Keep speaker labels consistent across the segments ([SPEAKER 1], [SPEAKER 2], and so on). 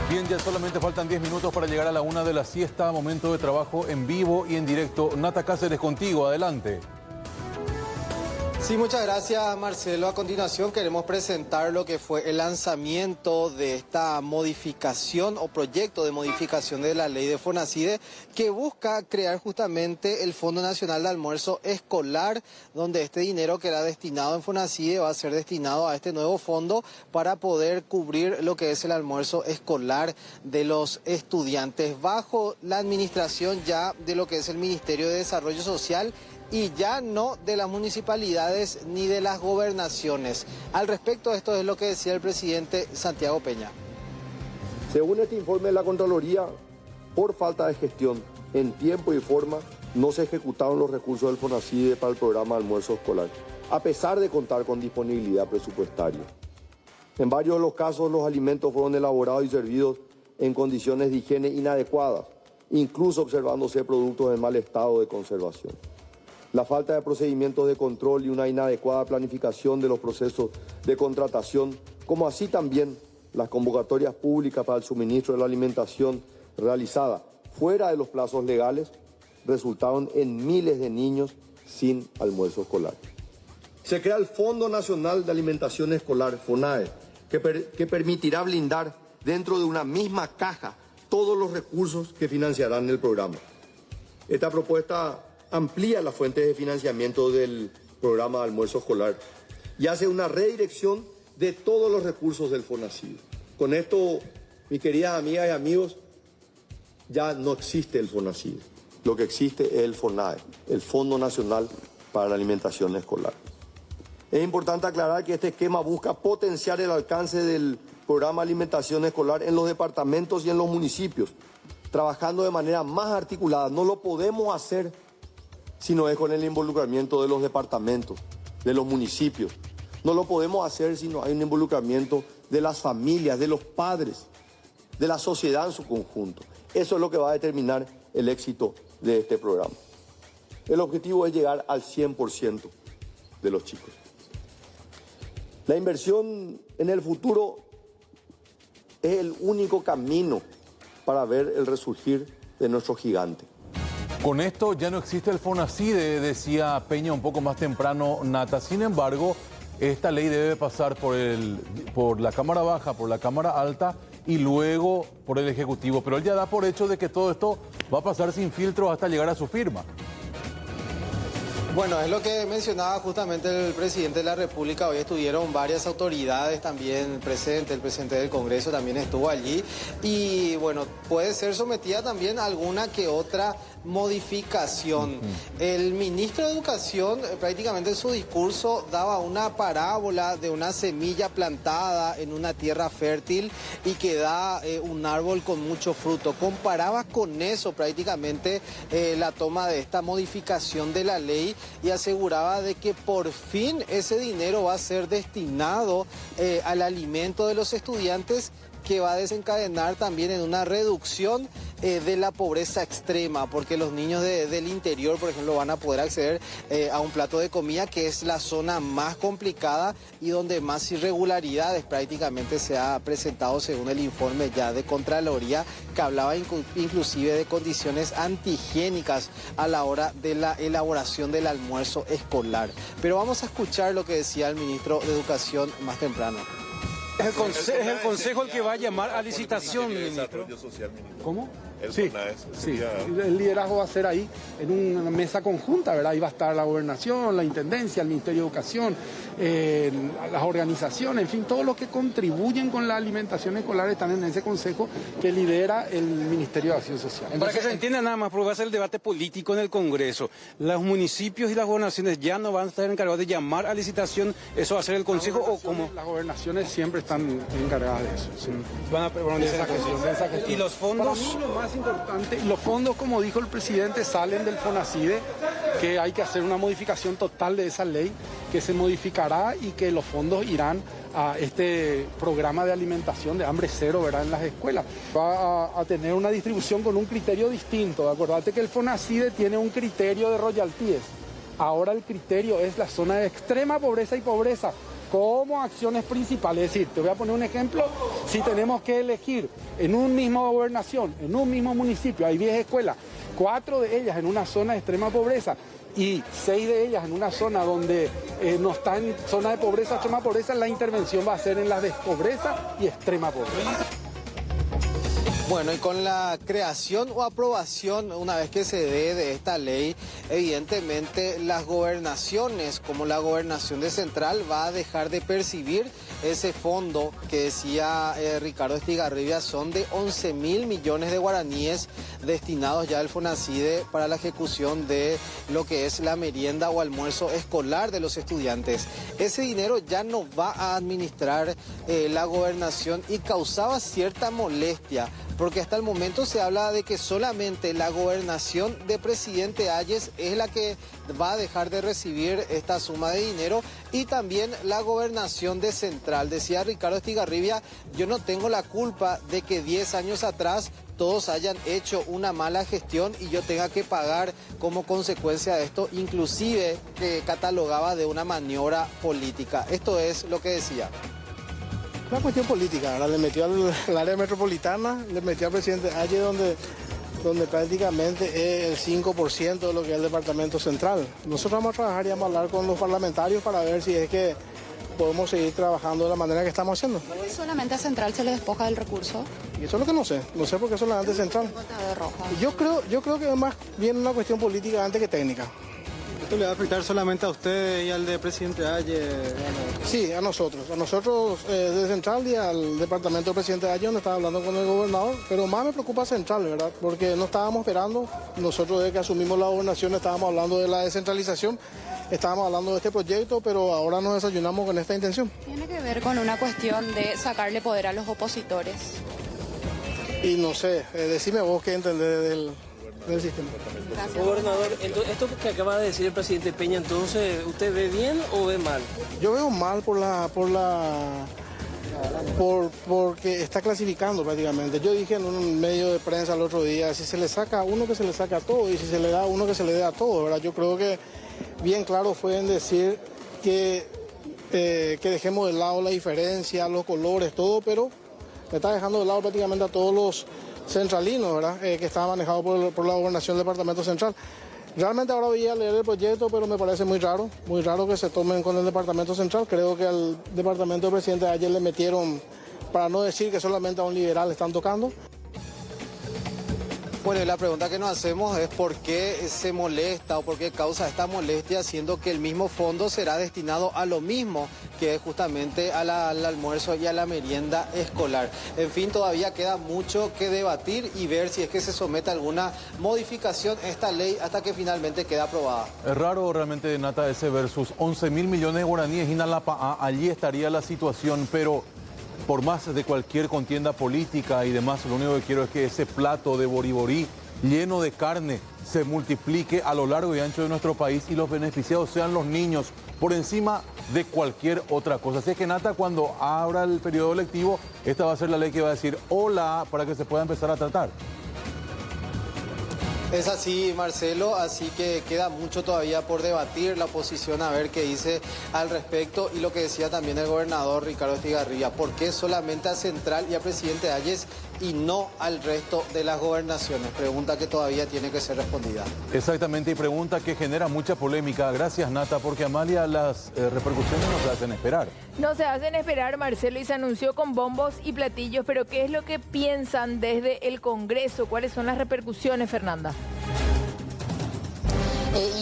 [SPEAKER 1] Bien, ya solamente faltan 10 minutos para llegar a la 1 de la siesta, momento de trabajo en vivo y en directo. Nata Cáceres contigo, adelante.
[SPEAKER 2] Sí, muchas gracias, Marcelo. A continuación queremos presentar lo que fue el lanzamiento de esta modificación o proyecto de modificación de la ley de FONACIDE que busca crear justamente el Fondo Nacional de Almuerzo Escolar, donde este dinero que era destinado en FONACIDE va a ser destinado a este nuevo fondo para poder cubrir lo que es el almuerzo escolar de los estudiantes bajo la administración ya de lo que es el Ministerio de Desarrollo Social y ya no de las municipalidades ni de las gobernaciones. Al respecto, esto es lo que decía el presidente Santiago Peña.
[SPEAKER 3] Según este informe de la Contraloría, por falta de gestión en tiempo y forma, no se ejecutaron los recursos del FONACIDE para el programa de almuerzo escolar, a pesar de contar con disponibilidad presupuestaria. En varios de los casos, los alimentos fueron elaborados y servidos en condiciones de higiene inadecuadas, incluso observándose productos en mal estado de conservación. La falta de procedimientos de control y una inadecuada planificación de los procesos de contratación, como así también las convocatorias públicas para el suministro de la alimentación realizada fuera de los plazos legales, resultaron en miles de niños sin almuerzo escolar. Se crea el Fondo Nacional de Alimentación Escolar, FONAE, que permitirá blindar dentro de una misma caja todos los recursos que financiarán el programa. Esta propuesta amplía las fuentes de financiamiento del programa de almuerzo escolar y hace una redirección de todos los recursos del FONACIDE. Con esto, mis queridas amigas y amigos, ya no existe el FONACIDE. Lo que existe es el FONAE, el Fondo Nacional para la Alimentación Escolar. Es importante aclarar que este esquema busca potenciar el alcance del programa de alimentación escolar en los departamentos y en los municipios, trabajando de manera más articulada. No lo podemos hacer si no es con el involucramiento de los departamentos, de los municipios. No lo podemos hacer si no hay un involucramiento de las familias, de los padres, de la sociedad en su conjunto. Eso es lo que va a determinar el éxito de este programa. El objetivo es llegar al 100% de los chicos. La inversión en el futuro es el único camino para ver el resurgir de nuestro gigante.
[SPEAKER 1] Con esto ya no existe el FONACIDE, decía Peña un poco más temprano, Nata. Sin embargo, esta ley debe pasar por la Cámara Baja, por la Cámara Alta y luego por el Ejecutivo. Pero él ya da por hecho de que todo esto va a pasar sin filtro hasta llegar a su firma.
[SPEAKER 2] Bueno, es lo que mencionaba justamente el presidente de la República. Hoy estuvieron varias autoridades también presentes, el presidente del Congreso también estuvo allí. Y bueno, puede ser sometida también a alguna que otra modificación. El ministro de Educación prácticamente en su discurso daba una parábola de una semilla plantada en una tierra fértil y que da un árbol con mucho fruto. Comparaba con eso prácticamente la toma de esta modificación de la ley y aseguraba de que por fin ese dinero va a ser destinado al alimento de los estudiantes, que va a desencadenar también en una reducción de la pobreza extrema, porque los niños del interior, por ejemplo, van a poder acceder a un plato de comida, que es la zona más complicada y donde más irregularidades prácticamente se ha presentado según el informe ya de Contraloría, que hablaba inclusive de condiciones antihigiénicas a la hora de la elaboración del almuerzo escolar. Pero vamos a escuchar lo que decía el ministro de Educación más temprano.
[SPEAKER 4] Es el Consejo el que va a llamar a licitación, ministro.
[SPEAKER 5] ¿Cómo?
[SPEAKER 6] Sí, el liderazgo va a ser ahí en una mesa conjunta, ¿verdad? Ahí va a estar la gobernación, la intendencia, el Ministerio de Educación, las organizaciones, en fin, todos los que contribuyen con la alimentación escolar están en ese consejo que lidera el Ministerio de Acción Social.
[SPEAKER 4] Entonces, para que se entienda nada más, porque va a ser el debate político en el Congreso. Los municipios y las gobernaciones ya no van a estar encargados de llamar a licitación, ¿eso va a ser el Consejo o cómo?
[SPEAKER 6] Las gobernaciones siempre están encargadas de eso. Sí.
[SPEAKER 4] Van a permanecer
[SPEAKER 6] de esa gestión.
[SPEAKER 4] ¿Y los fondos?
[SPEAKER 6] Para mí lo más importante, los fondos, como dijo el presidente, salen del FONACIDE, que hay que hacer una modificación total de esa ley, que se modificará y que los fondos irán a este programa de alimentación de hambre cero, ¿verdad?, en las escuelas. Va a tener una distribución con un criterio distinto. Acordate que el FONACIDE tiene un criterio de royalties. Ahora el criterio es la zona de extrema pobreza y pobreza. como acciones principales. Es decir, te voy a poner un ejemplo, si tenemos que elegir en un mismo gobernación, en un mismo municipio, hay 10 escuelas, 4 de ellas en una zona de extrema pobreza y 6 de ellas en una zona donde no está en zona de pobreza, extrema pobreza, la intervención va a ser en las de pobreza y extrema pobreza.
[SPEAKER 2] Bueno, y con la creación o aprobación, una vez que se dé de esta ley, evidentemente las gobernaciones, como la gobernación de Central, va a dejar de percibir ese fondo que decía Ricardo Estigarribia, son de 11.000 millones de guaraníes destinados ya al FONACIDE para la ejecución de lo que es la merienda o almuerzo escolar de los estudiantes. Ese dinero ya no va a administrar la gobernación y causaba cierta molestia, porque hasta el momento se habla de que solamente la gobernación de Presidente Hayes es la que va a dejar de recibir esta suma de dinero y también la gobernación de Central. Decía Ricardo Estigarribia, yo no tengo la culpa de que 10 años atrás todos hayan hecho una mala gestión y yo tenga que pagar como consecuencia de esto, inclusive catalogaba de una maniobra política. Esto es lo que decía.
[SPEAKER 5] Una cuestión política, ¿verdad? Le metió al área metropolitana, le metió al presidente Hayes donde prácticamente es el 5% de lo que es el departamento central. Nosotros vamos a trabajar y vamos a hablar con los parlamentarios para ver si es que podemos seguir trabajando de la manera que estamos haciendo.
[SPEAKER 7] ¿Por qué solamente a Central se le despoja del recurso?
[SPEAKER 5] Y eso es lo que no sé por qué solamente Central. Yo creo que es más bien una cuestión política antes que técnica.
[SPEAKER 2] ¿Esto le va a afectar solamente a usted y al de Presidente Hayes?
[SPEAKER 5] Sí, a nosotros de Central y al departamento del Presidente Hayes, donde estaba hablando con el gobernador, pero más me preocupa Central, ¿verdad? Porque no estábamos esperando, nosotros desde que asumimos la gobernación estábamos hablando de la descentralización, estábamos hablando de este proyecto, pero ahora nos desayunamos con esta intención.
[SPEAKER 7] Tiene que ver con una cuestión de sacarle poder a los opositores.
[SPEAKER 5] Y no sé, decime vos qué entendés del sistema.
[SPEAKER 7] Gracias.
[SPEAKER 8] Gobernador, entonces, esto que acaba de decir el presidente Peña, entonces, ¿usted ve bien o ve mal?
[SPEAKER 5] Yo veo mal porque está clasificando prácticamente. Yo dije en un medio de prensa el otro día, si se le saca a uno que se le saque a todo y si se le da a uno que se le dé a todo, ¿verdad? Yo creo que bien claro fue en decir que dejemos de lado la diferencia, los colores, todo, pero me está dejando de lado prácticamente a todos los centralinos, ¿verdad? Que estaba manejado por la gobernación del departamento central. Realmente ahora voy a leer el proyecto, pero me parece muy raro que se tomen con el departamento central. Creo que al departamento del presidente ayer le metieron, para no decir que solamente a un liberal están tocando.
[SPEAKER 2] Bueno, y la pregunta que nos hacemos es por qué se molesta o por qué causa esta molestia, siendo que el mismo fondo será destinado a lo mismo, que es justamente al almuerzo y a la merienda escolar. En fin, todavía queda mucho que debatir y ver si es que se somete a alguna modificación a esta ley hasta que finalmente quede aprobada.
[SPEAKER 1] Es raro realmente, Nata, ese versus 11.000 millones de guaraníes, Inalapa, allí estaría la situación, pero por más de cualquier contienda política y demás, lo único que quiero es que ese plato de boriborí lleno de carne se multiplique a lo largo y ancho de nuestro país y los beneficiados sean los niños por encima de cualquier otra cosa. Así es que, Nata, cuando abra el periodo lectivo, esta va a ser la ley que va a decir hola para que se pueda empezar a tratar.
[SPEAKER 2] Es así, Marcelo, así que queda mucho todavía por debatir, la oposición a ver qué dice al respecto y lo que decía también el gobernador Ricardo Estigarribia, ¿por qué solamente a Central y a Presidente Hayes y no al resto de las gobernaciones? Pregunta que todavía tiene que ser respondida.
[SPEAKER 1] Exactamente, y pregunta que genera mucha polémica. Gracias, Nata, porque Amalia, las repercusiones no se hacen esperar.
[SPEAKER 9] No se hacen esperar, Marcelo, y se anunció con bombos y platillos, pero ¿qué es lo que piensan desde el Congreso? ¿Cuáles son las repercusiones, Fernanda?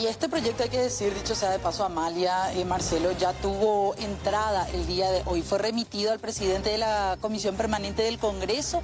[SPEAKER 10] Y este proyecto, hay que decir, dicho sea de paso, Amalia, Marcelo, ya tuvo entrada el día de hoy. Fue remitido al presidente de la Comisión Permanente del Congreso,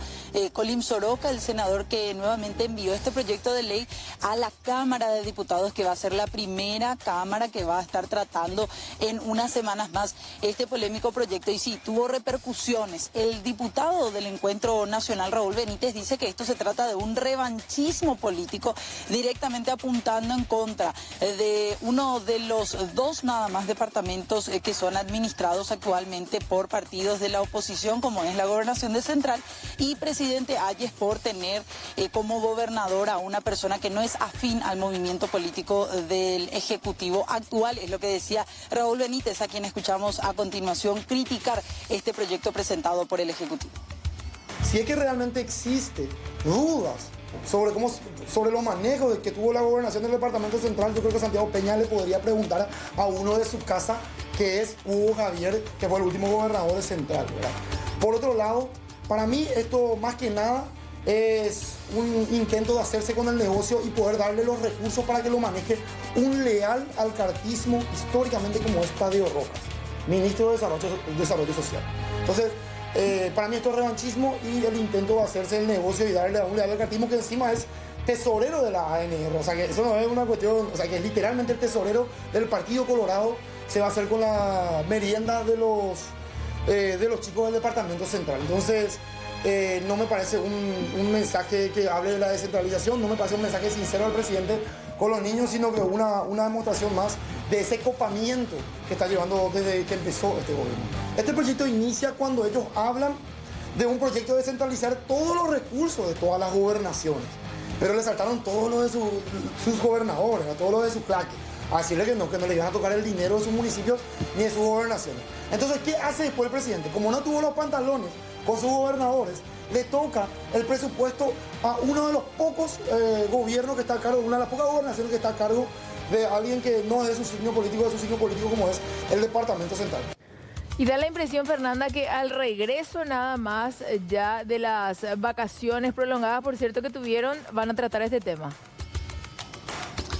[SPEAKER 10] Colin Soroka, el senador que nuevamente envió este proyecto de ley a la Cámara de Diputados, que va a ser la primera Cámara que va a estar tratando en unas semanas más este polémico proyecto. Y sí, tuvo repercusiones. El diputado del Encuentro Nacional, Raúl Benítez, dice que esto se trata de un revanchismo político, directamente apuntando en contra contra de uno de los dos nada más departamentos que son administrados actualmente por partidos de la oposición, como es la Gobernación de Central, y presidente Hayes por tener como gobernador a una persona que no es afín al movimiento político del Ejecutivo actual. Es lo que decía Raúl Benítez, a quien escuchamos a continuación criticar este proyecto presentado por el Ejecutivo.
[SPEAKER 11] Si es que realmente existe dudas sobre los manejos que tuvo la gobernación del departamento central, yo creo que Santiago Peña le podría preguntar a uno de su casa, que es Hugo Javier, que fue el último gobernador de Central, ¿verdad? Por otro lado, para mí esto más que nada es un intento de hacerse con el negocio y poder darle los recursos para que lo maneje un leal al cartismo históricamente como es Tadeo Rojas, ministro de Desarrollo Social. Entonces, para mí esto es revanchismo y el intento de hacerse el negocio y darle a un leal al cartismo que encima es tesorero de la ANR. O sea que eso no es una cuestión, o sea que literalmente el tesorero del Partido Colorado se va a hacer con la merienda de los chicos del departamento central. Entonces, no me parece un mensaje que hable de la descentralización, no me parece un mensaje sincero al presidente con los niños, sino que una demostración más de ese copamiento que está llevando desde que empezó este gobierno. Este proyecto inicia cuando ellos hablan de un proyecto de descentralizar todos los recursos de todas las gobernaciones, pero le saltaron todos los de sus gobernadores, a todos los de sus claques, a decirle que no le iban a tocar el dinero de sus municipios ni de sus gobernaciones. Entonces, ¿qué hace después el presidente? Como no tuvo los pantalones con sus gobernadores, le toca el presupuesto a uno de los pocos gobiernos que está a cargo, una de las pocas gobernaciones que está a cargo de alguien que no es de su signo político, como es el departamento central.
[SPEAKER 9] Y da la impresión, Fernanda, que al regreso nada más ya de las vacaciones prolongadas, por cierto, que tuvieron, van a tratar este tema.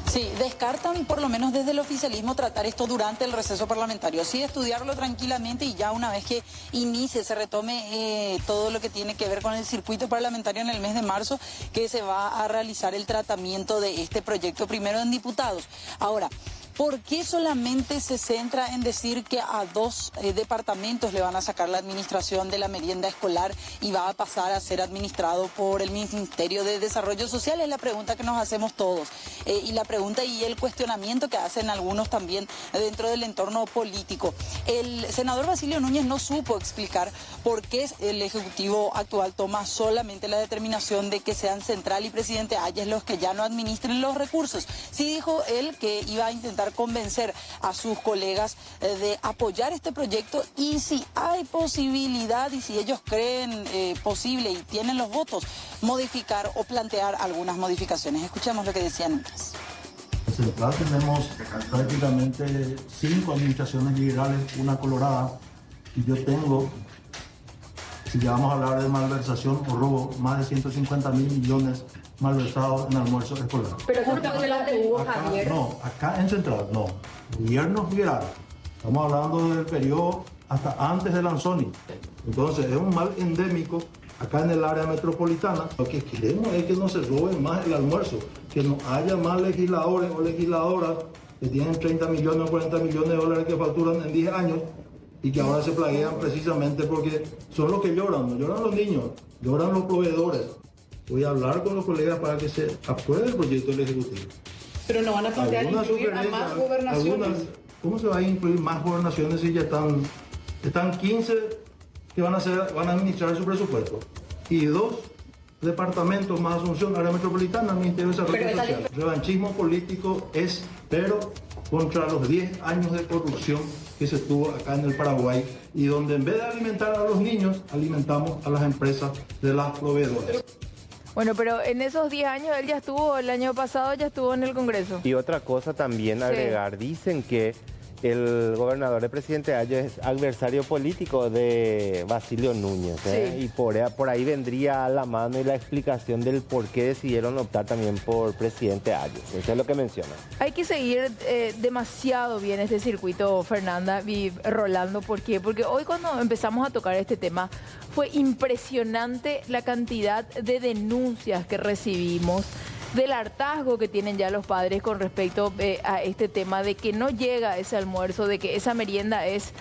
[SPEAKER 10] Sí, descartan por lo menos desde el oficialismo tratar esto durante el receso parlamentario. Sí, estudiarlo tranquilamente y ya una vez que inicie, se retome todo lo que tiene que ver con el circuito parlamentario en el mes de marzo, que se va a realizar el tratamiento de este proyecto primero en diputados. Ahora, ¿por qué solamente se centra en decir que a dos departamentos le van a sacar la administración de la merienda escolar y va a pasar a ser administrado por el Ministerio de Desarrollo Social? Es la pregunta que nos hacemos todos. Y la pregunta y el cuestionamiento que hacen algunos también dentro del entorno político. El senador Basilio Núñez no supo explicar por qué el Ejecutivo actual toma solamente la determinación de que sean Central y presidente Hayes los que ya no administren los recursos. Sí dijo él que iba a intentar convencer a sus colegas de apoyar este proyecto y si hay posibilidad y si ellos creen posible y tienen los votos, modificar o plantear algunas modificaciones. Escuchemos lo que decían antes.
[SPEAKER 12] En Central tenemos prácticamente 5 administraciones liberales, una colorada, y yo tengo, si ya vamos a hablar de malversación o robo, más de 150.000 millones malversados en almuerzos escolares.
[SPEAKER 13] Pero eso no fue la de Hugo Javier.
[SPEAKER 12] No, acá en Central, no. Gobiernos liberales. Estamos hablando del periodo hasta antes de Lanzoni. Entonces, es un mal endémico acá en el área metropolitana. Lo que queremos es que no se roben más el almuerzo, que no haya más legisladores o legisladoras que tienen 30 millones o 40 millones de dólares que facturan en 10 años y que ahora se plaguean precisamente porque son los que lloran, no lloran los niños, lloran los proveedores. Voy a hablar con los colegas para que se apruebe el proyecto del Ejecutivo.
[SPEAKER 13] Pero no van a plantear incluir a más gobernaciones.
[SPEAKER 12] ¿Cómo se va a incluir más gobernaciones si ya están 15 que van a administrar su presupuesto? Y 2 departamentos más Asunción, área metropolitana, Ministerio de Desarrollo Social. Revanchismo político es, pero contra los 10 años de corrupción que se tuvo acá en el Paraguay y donde en vez de alimentar a los niños, alimentamos a las empresas de las proveedoras.
[SPEAKER 9] Bueno, pero en esos 10 años él ya estuvo, el año pasado ya estuvo en el Congreso.
[SPEAKER 14] Y otra cosa también agregar, dicen que el gobernador del presidente Hayes es adversario político de Basilio Núñez, y por ahí vendría a la mano y la explicación del por qué decidieron optar también por presidente Hayes. Eso es lo que menciona. Hay
[SPEAKER 9] que seguir demasiado bien este circuito, Fernanda y Rolando. ¿Por qué? Porque hoy cuando empezamos a tocar este tema fue impresionante la cantidad de denuncias que recibimos, del hartazgo que tienen ya los padres con respecto a este tema de que no llega ese almuerzo, de que esa merienda es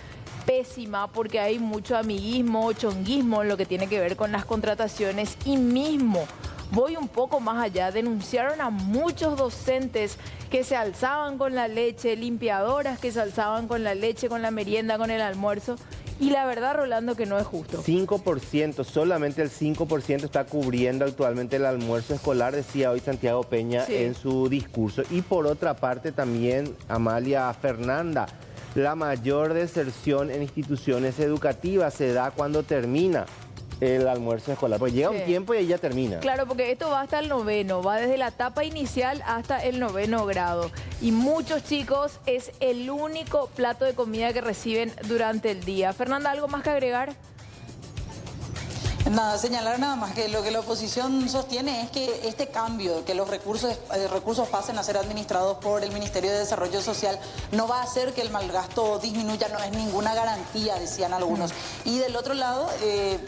[SPEAKER 9] pésima porque hay mucho amiguismo, chonguismo en lo que tiene que ver con las contrataciones y mismo voy un poco más allá. Denunciaron a muchos docentes que se alzaban con la leche, limpiadoras que se alzaban con la leche, con la merienda, con el almuerzo. Y la verdad, Rolando, que no es justo.
[SPEAKER 14] 5%, solamente el 5% está cubriendo actualmente el almuerzo escolar, decía hoy Santiago Peña en su discurso. Y por otra parte también, Amalia Fernanda, la mayor deserción en instituciones educativas se da cuando termina el almuerzo escolar. Pues llega un tiempo y ella termina.
[SPEAKER 9] Claro, porque esto va hasta el 9º, va desde la etapa inicial hasta el 9º grado. Y muchos chicos es el único plato de comida que reciben durante el día. Fernanda, ¿algo más que agregar?
[SPEAKER 10] Nada, señalar nada más que lo que la oposición sostiene es que este cambio, que los recursos pasen a ser administrados por el Ministerio de Desarrollo Social, no va a hacer que el malgasto disminuya, no es ninguna garantía, decían algunos. Y del otro lado,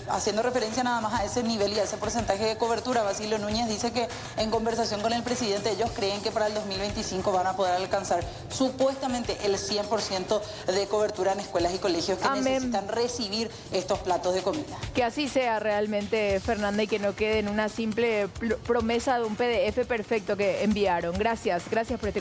[SPEAKER 10] haciendo referencia nada más a ese nivel y a ese porcentaje de cobertura, Basilio Núñez dice que en conversación con el presidente ellos creen que para el 2025 van a poder alcanzar supuestamente el 100% de cobertura en escuelas y colegios que necesitan recibir estos platos de comida.
[SPEAKER 9] Que así sea realmente, Fernanda, y que no quede en una simple promesa de un PDF perfecto que enviaron. Gracias por este contenido.